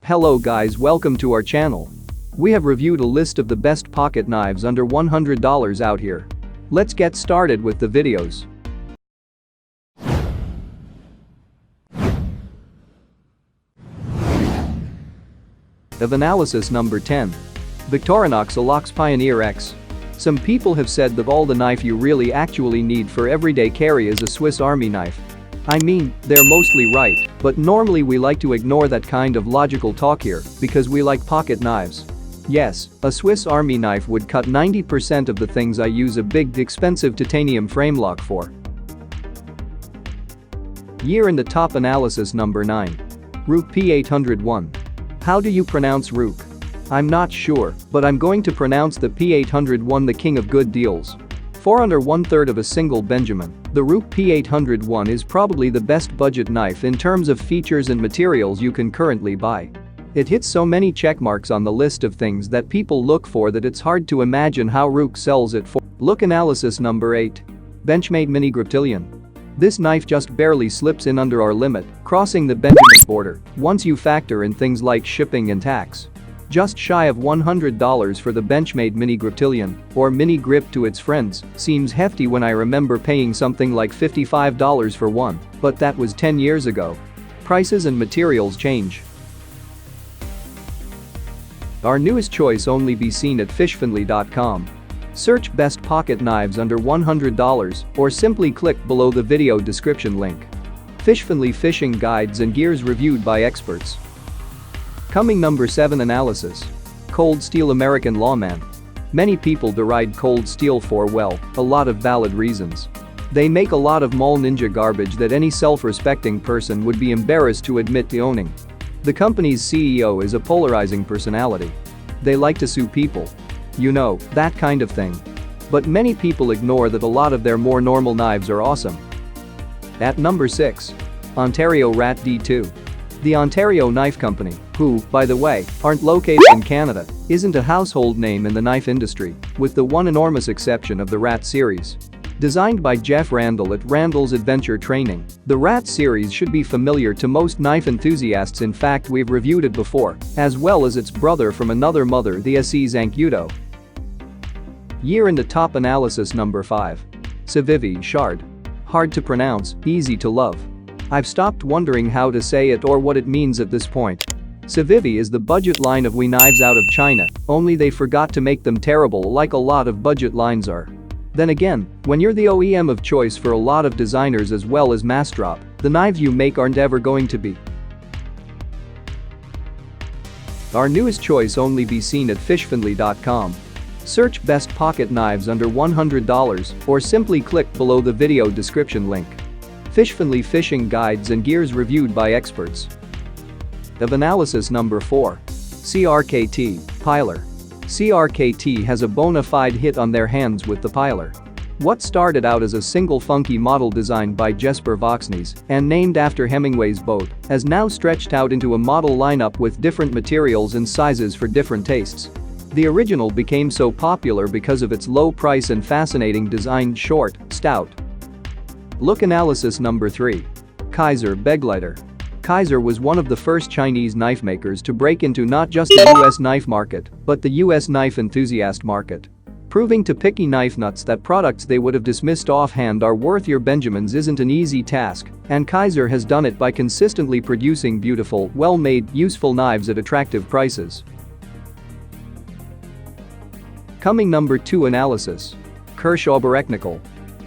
Hello guys, welcome to our channel. We have reviewed a list of the best pocket knives under $100 out here. Let's get started with the videos. Of analysis number 10. Victorinox ALOX Pioneer X. Some people have said that all the knife you really actually need for everyday carry is a Swiss Army knife. I mean, they're mostly right, but normally we like to ignore that kind of logical talk here because we like pocket knives. Yes, a Swiss Army knife would cut 90% of the things I use a big expensive titanium frame lock for. Year in the top analysis number 9. RUIKE P801. How do you pronounce RUIKE? I'm not sure, but I'm going to pronounce the P801 the king of good deals. For under 1/3 of a single Benjamin, the RUIKE P801 is probably the best budget knife in terms of features and materials you can currently buy. It hits so many check marks on the list of things that people look for that it's hard to imagine how RUIKE sells it for. Look analysis number 8. BENCHMADE Mini GRIPTILIAN. This knife just barely slips in under our limit, crossing the Benjamin border, once you factor in things like shipping and tax. Just shy of $100 for the BENCHMADE Mini GRIPTILIAN, or Mini Grip to its friends, seems hefty when I remember paying something like $55 for one, but that was 10 years ago. Prices and materials change. Our newest choice only be seen at fishfinley.com. Search best pocket knives under $100 or simply click below the video description link. Fishfinley fishing guides and gears reviewed by experts. Coming number 7 analysis. Cold Steel American Lawman. Many people deride Cold Steel for, well, a lot of valid reasons. They make a lot of mall ninja garbage that any self-respecting person would be embarrassed to admit to owning. The company's CEO is a polarizing personality. They like to sue people. You know, that kind of thing. But many people ignore that a lot of their more normal knives are awesome. At number 6. Ontario Rat D2. The Ontario Knife Company, who, by the way, aren't located in Canada, isn't a household name in the knife industry, with the one enormous exception of the Rat series. Designed by Jeff Randall at Randall's Adventure Training, the Rat series should be familiar to most knife enthusiasts. In fact, we've reviewed it before, as well as its brother from another mother, the SE Zancudo. Year in the top analysis number 5. CIVIVI Shard. Hard to pronounce, easy to love. I've stopped wondering how to say it or what it means at this point. CIVIVI is the budget line of knives out of China, only they forgot to make them terrible like a lot of budget lines are. Then again, when you're the OEM of choice for a lot of designers as well as mass drop, the knives you make aren't ever going to be. Our newest choice only be seen at fishfinley.com. Search best pocket knives under $100 or simply click below the video description link. Fishfinley fishing guides and gears reviewed by experts. Of analysis number 4. CRKT, PILAR. CRKT has a bona fide hit on their hands with the PILAR. What started out as a single funky model designed by Jesper Voxnes and named after Hemingway's boat has now stretched out into a model lineup with different materials and sizes for different tastes. The original became so popular because of its low price and fascinating design, short, stout. Look analysis number 3. KIZER BEGLEITER. KIZER was one of the first Chinese knife makers to break into not just the US knife market, but the US knife enthusiast market. Proving to picky knife nuts that products they would have dismissed offhand are worth your Benjamins isn't an easy task, and KIZER has done it by consistently producing beautiful, well-made, useful knives at attractive prices. Coming number 2 analysis. KERSHAW BAREKNUCKLE.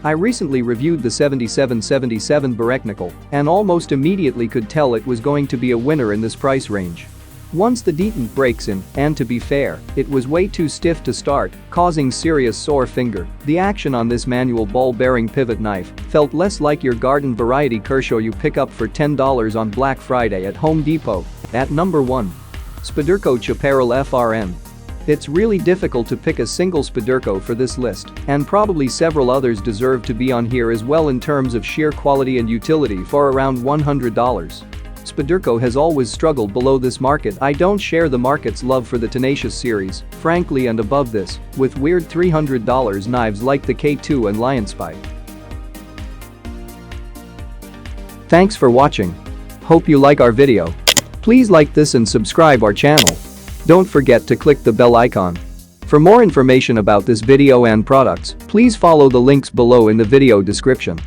I recently reviewed the 7777 BAREKNUCKLE and almost immediately could tell it was going to be a winner in this price range. Once the detent breaks in, and to be fair, it was way too stiff to start, causing serious sore finger, the action on this manual ball-bearing pivot knife felt less like your garden variety KERSHAW you pick up for $10 on Black Friday at Home Depot. At number 1. SPYDERCO CHAPARRAL FRN. It's really difficult to pick a single SPYDERCO for this list, and probably several others deserve to be on here as well in terms of sheer quality and utility for around $100. SPYDERCO has always struggled below this market. I don't share the market's love for the Tenacious series, frankly, and above this, with weird $300 knives like the K2 and Lionspy. Thanks for watching. Hope you like our video. Please like this and subscribe our channel. Don't forget to click the bell icon. For more information about this video and products, please follow the links below in the video description.